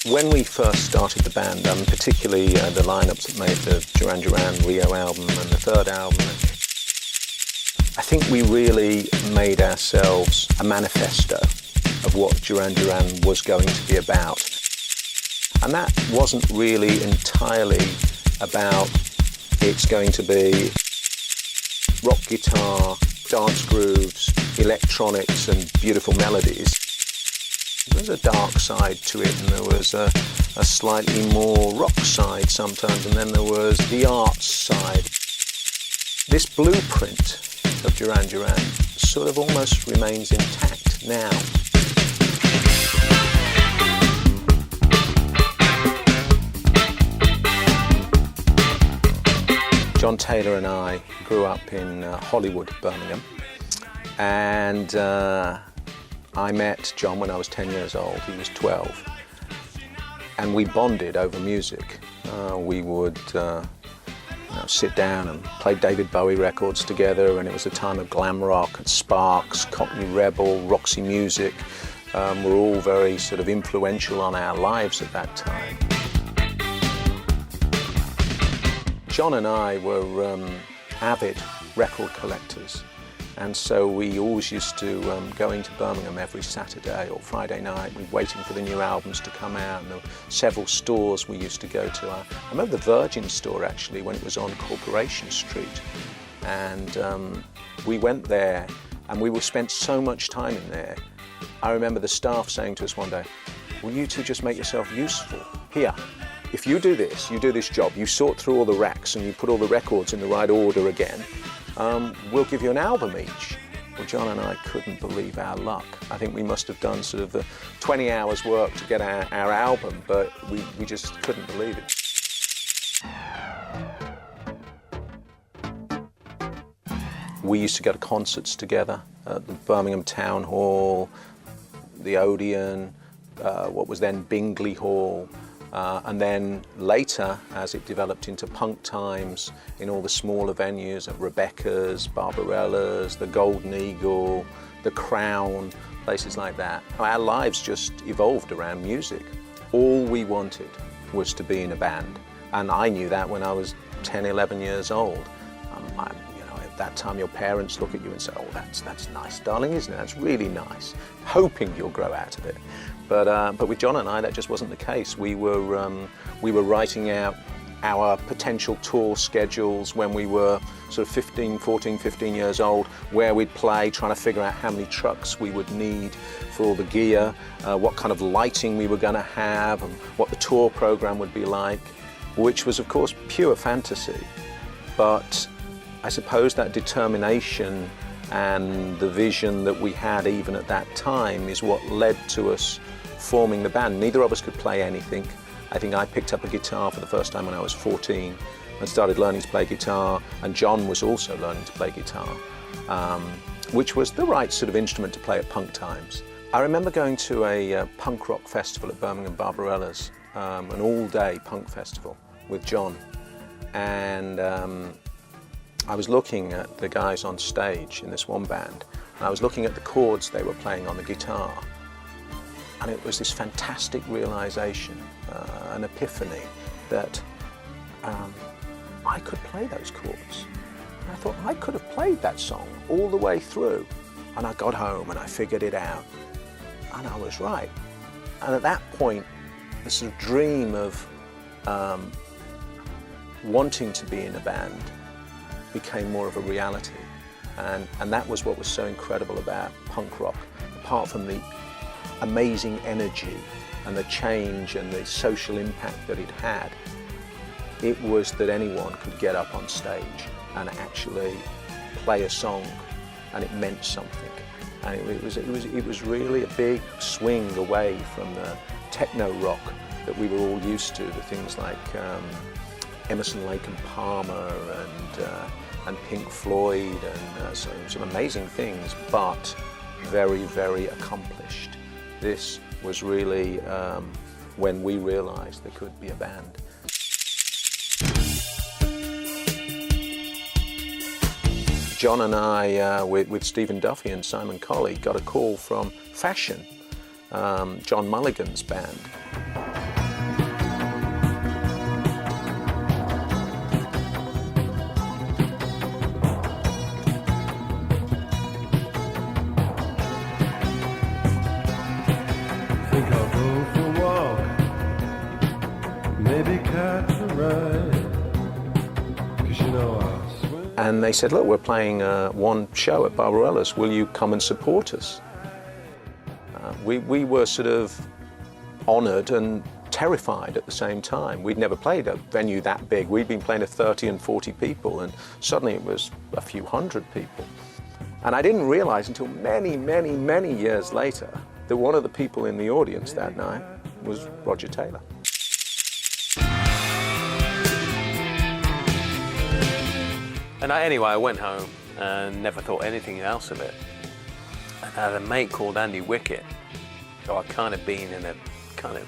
When we first started the band, particularly the lineups that made the Duran Duran Rio album and the third album, I think we really made ourselves a manifesto of what Duran Duran was going to be about. And that wasn't really entirely about it's going to be rock guitar, dance grooves, electronics and beautiful melodies. There was a dark side to it, and there was a slightly more rock side sometimes, and then there was the arts side. This blueprint of Duran Duran sort of almost remains intact now. John Taylor and I grew up in Hollywood, Birmingham, and I met John when I was 10 years old. He was 12, and we bonded over music. We would sit down and play David Bowie records together, and it was a time of glam rock and Sparks, Cockney Rebel, Roxy Music. Were all very sort of influential on our lives at that time. John and I were avid record collectors, and so we always used to go into Birmingham every Saturday or Friday night. We were waiting for the new albums to come out, and there were several stores we used to go to. I remember the Virgin store actually when it was on Corporation Street, and we went there and we spent so much time in there. I remember the staff saying to us one day, "Will you two just make yourself useful? Here, if you do this job, you sort through all the racks and you put all the records in the right order again, we'll give you an album each." Well, John and I couldn't believe our luck. I think we must have done sort of the 20 hours work to get our album, but we just couldn't believe it. We used to go to concerts together at the Birmingham Town Hall, the Odeon, what was then Bingley Hall. And then later, as it developed into punk times, in all the smaller venues at Rebecca's, Barbarella's, the Golden Eagle, the Crown, places like that. Our lives just evolved around music. All we wanted was to be in a band. And I knew that when I was 10, 11 years old. At that time your parents look at you and say, "Oh, that's nice, darling, isn't it? That's really nice," hoping you'll grow out of it. But with John and I, that just wasn't the case. We were writing out our potential tour schedules when we were sort of 14, 15 years old, where we'd play, trying to figure out how many trucks we would need for all the gear, what kind of lighting we were going to have, and what the tour program would be like, which was, of course, pure fantasy. But I suppose that determination and the vision that we had even at that time is what led to us forming the band. Neither of us could play anything. I think I picked up a guitar for the first time when I was 14 and started learning to play guitar, and John was also learning to play guitar, which was the right sort of instrument to play at punk times. I remember going to a punk rock festival at Birmingham Barbarella's, an all-day punk festival with John, and I was looking at the guys on stage in this one band, and I was looking at the chords they were playing on the guitar, and it was this fantastic realization, an epiphany, that I could play those chords. And I thought I could have played that song all the way through. And I got home and I figured it out, and I was right. And at that point, the sort of dream of wanting to be in a band became more of a reality, and that was what was so incredible about punk rock. Apart from the amazing energy and the change and the social impact that it had, it was that anyone could get up on stage and actually play a song, and it meant something. And it was really a big swing away from the techno rock that we were all used to, the things like Emerson, Lake and Palmer and Pink Floyd, and some amazing things, but very, very accomplished. This was really when we realized there could be a band. John and I, with Stephen Duffy and Simon Colley, got a call from Fashion, John Mulligan's band. Go for a walk, maybe catch a ride, 'cause you know I swear. And they said, look, we're playing one show at Barbarella's, will you come and support us? We were sort of honoured and terrified at the same time. We'd never played a venue that big. We'd been playing to 30 and 40 people, and suddenly it was a few hundred people. And I didn't realise until many, many, many years later that one of the people in the audience that night was Roger Taylor. And anyway, I went home and never thought anything else of it. And I had a mate called Andy Wickett, who I'd kind of been in a kind of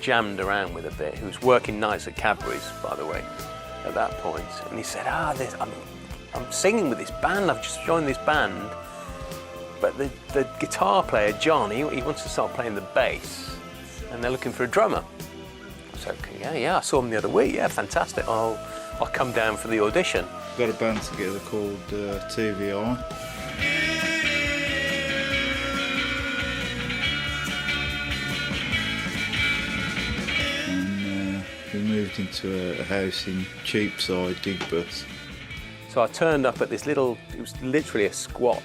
jammed around with a bit, who was working nights at Cadbury's, by the way, at that point. And he said, I'm singing with this band, I've just joined this band, but the guitar player, John, he wants to start playing the bass, and they're looking for a drummer. I said, okay, yeah, I saw him the other week, yeah, fantastic, I'll come down for the audition. Got a band together called TVI. And we moved into a house in Cheapside, Digbeth. So I turned up at this little, it was literally a squat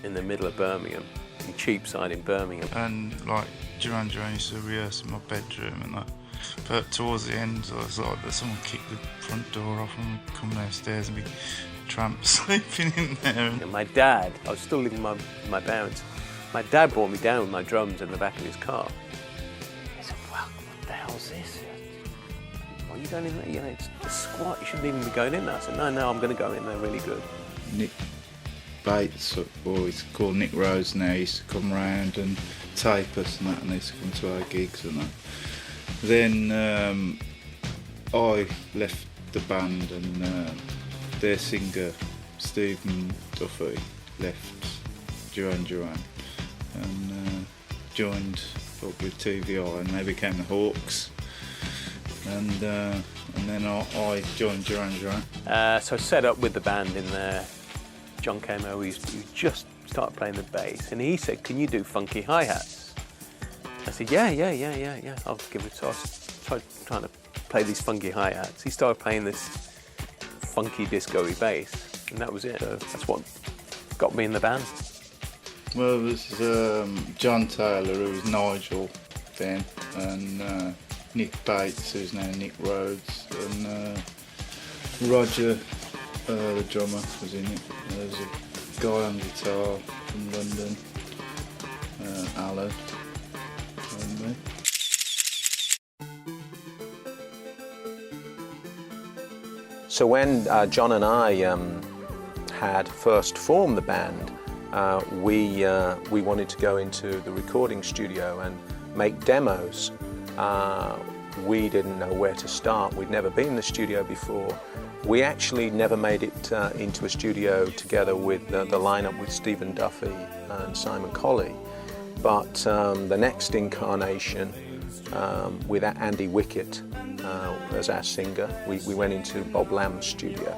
in the middle of Birmingham, in Cheapside in Birmingham. And like Duran Duran used to rehearse in my bedroom and that. But towards the end, I was like, someone kicked the front door off and we'd come downstairs and be tramps sleeping in there. And my dad, I was still living with my parents, my dad brought me down with my drums in the back of his car. He said, well, what the hell's this? What are you going in there? You know, it's a squat, you shouldn't even be going in there. I said, no, I'm going to go in there really good. Nick Bates, or he's called Nick Rose now, he used to come round and tape us and that, and he used to come to our gigs and that. Then I left the band and their singer Stephen Duffy left Duran Duran and joined up with TVI, and they became the Hawks. And then I joined Duran Duran. So I set up with the band in there. John came over, he just started playing the bass, and he said, can you do funky hi-hats? I said, yeah, I'll give it a try. I tried trying to play these funky hi-hats. He started playing this funky disco-y bass, and that was it. So that's what got me in the band. Well, it was John Taylor, who was Nigel then, and Nick Bates, who's now Nick Rhodes, and Roger, the drummer, was in it. There was a guy on guitar from London, Alan, and me. So when John and I had first formed the band, we wanted to go into the recording studio and make demos. We didn't know where to start. We'd never been in the studio before. We actually never made it into a studio together with the lineup with Stephen Duffy and Simon Colley. But the next incarnation with Andy Wickett as our singer, we went into Bob Lamb's studio.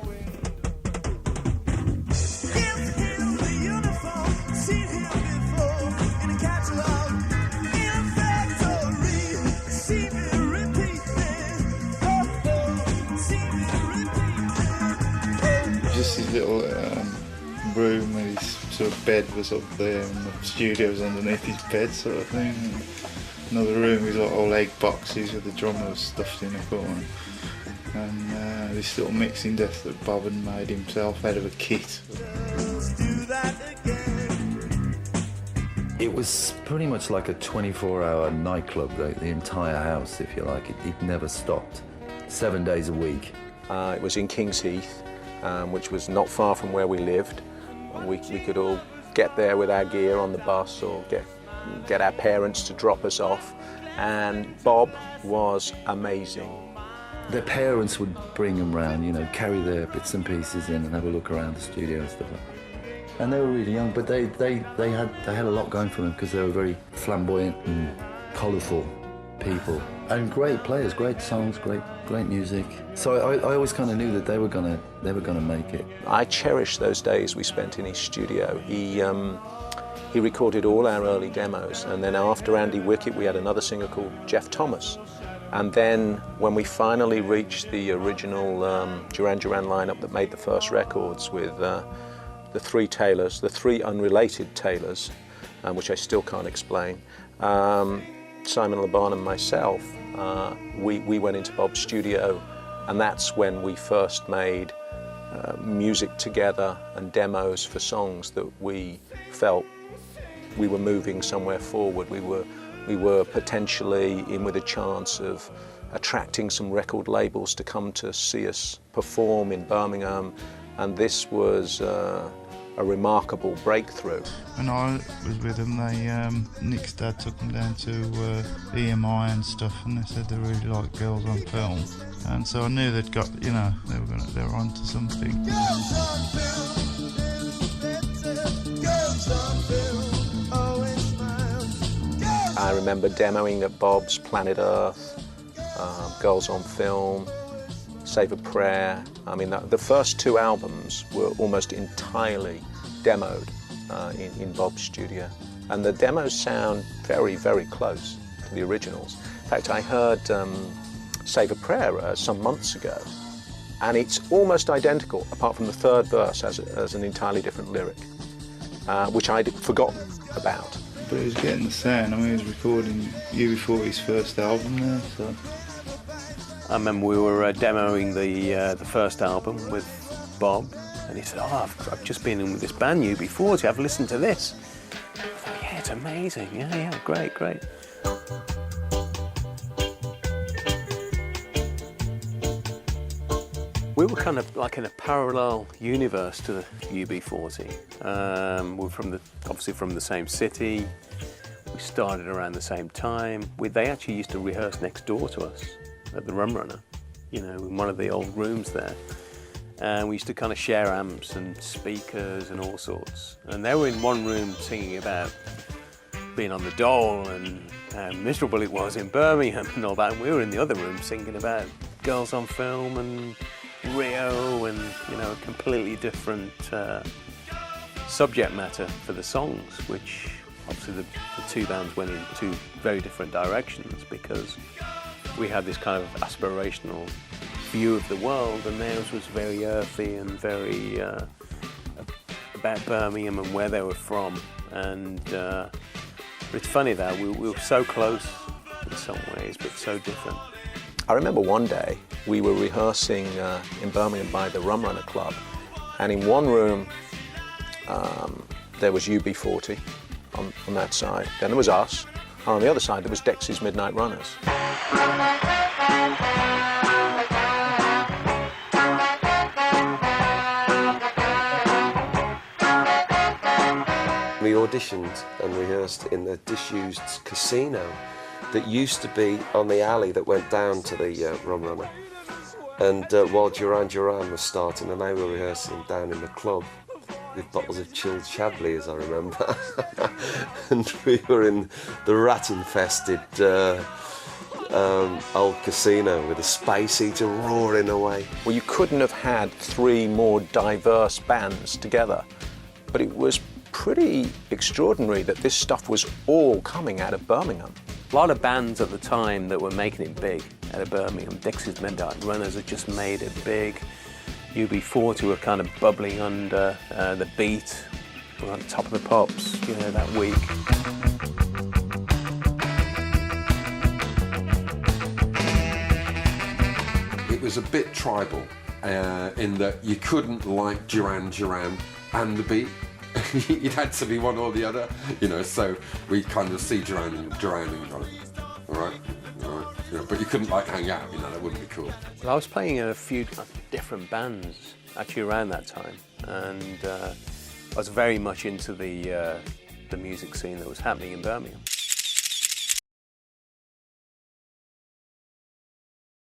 Just his little room, and his sort of bed was up there, and the studio was underneath his bed, sort of thing. And another room with like all egg boxes with the drummer was stuffed in a corner, and this little mixing desk that Bob had made himself out of a kit. It was pretty much like a 24-hour nightclub, the entire house, if you like. It never stopped, 7 days a week. It was in King's Heath, which was not far from where we lived. We could all get there with our gear on the bus or get our parents to drop us off. And Bob was amazing. Their parents would bring them round, you know, carry their bits and pieces in and have a look around the studio and stuff like that. And they were really young, but they had a lot going for them because they were very flamboyant and colourful people. And great players, great songs, great music. So I always kind of knew that they were gonna make it. I cherish those days we spent in his studio. he recorded all our early demos. And then after Andy Wickett, we had another singer called Jeff Thomas. And then when we finally reached the original Duran Duran lineup that made the first records with the three Taylors, the three unrelated Taylors, which I still can't explain, Simon Laban and myself, we went into Bob's studio, and that's when we first made music together and demos for songs that we felt we were moving somewhere forward. We were potentially in with a chance of attracting some record labels to come to see us perform in Birmingham, and this was a remarkable breakthrough. When I was with them, Nick's dad took them down to EMI and stuff, and they said they really liked Girls on Film, and so I knew they'd got, they were onto something. I remember demoing at Bob's, Planet Earth, Girls on Film, Save a Prayer. I mean, the first two albums were almost entirely demoed in Bob's studio. And the demos sound very, very close to the originals. In fact, I heard Save a Prayer some months ago, and it's almost identical, apart from the third verse as an entirely different lyric, which I'd forgotten about. But he was getting the sound. I mean, he was recording UB40's first album there, so. I remember we were demoing the first album with Bob, and he said, "Oh, I've just been in with this band UB40. I've listened to this." I thought, "Yeah, it's amazing. Yeah, great." We were kind of like in a parallel universe to the UB40. We're obviously from the same city. We started around the same time. They actually used to rehearse next door to us at the Rum Runner, in one of the old rooms there. And we used to kind of share amps and speakers and all sorts. And they were in one room singing about being on the dole and how miserable it was in Birmingham and all that. And we were in the other room singing about Girls on Film and Rio and, a completely different subject matter for the songs, which obviously the two bands went in two very different directions because we had this kind of aspirational view of the world, and theirs was very earthy and very about Birmingham and where they were from. And it's funny that we were so close in some ways, but so different. I remember one day we were rehearsing in Birmingham by the Rum Runner Club, and in one room there was UB40 on that side, then there was us, and on the other side there was Dexys Midnight Runners. We auditioned and rehearsed in the disused casino that used to be on the alley that went down to the Rum Runner. And while Duran Duran was starting, and they were rehearsing down in the club with bottles of chilled Chablis, as I remember. And we were in the rat-infested old casino with a space heater roaring away. Well, you couldn't have had three more diverse bands together, but it was pretty extraordinary that this stuff was all coming out of Birmingham. A lot of bands at the time that were making it big out of Birmingham. Dexys Midnight Runners had just made it big. UB40 were kind of bubbling under the beat. We were on top of the pops, that week. It was a bit tribal in that you couldn't like Duran Duran and the beat. It had to be one or the other, so we kind of see Duran and go, all right, but you couldn't hang out, that wouldn't be cool. Well, I was playing in a few different bands actually around that time, and I was very much into the music scene that was happening in Birmingham.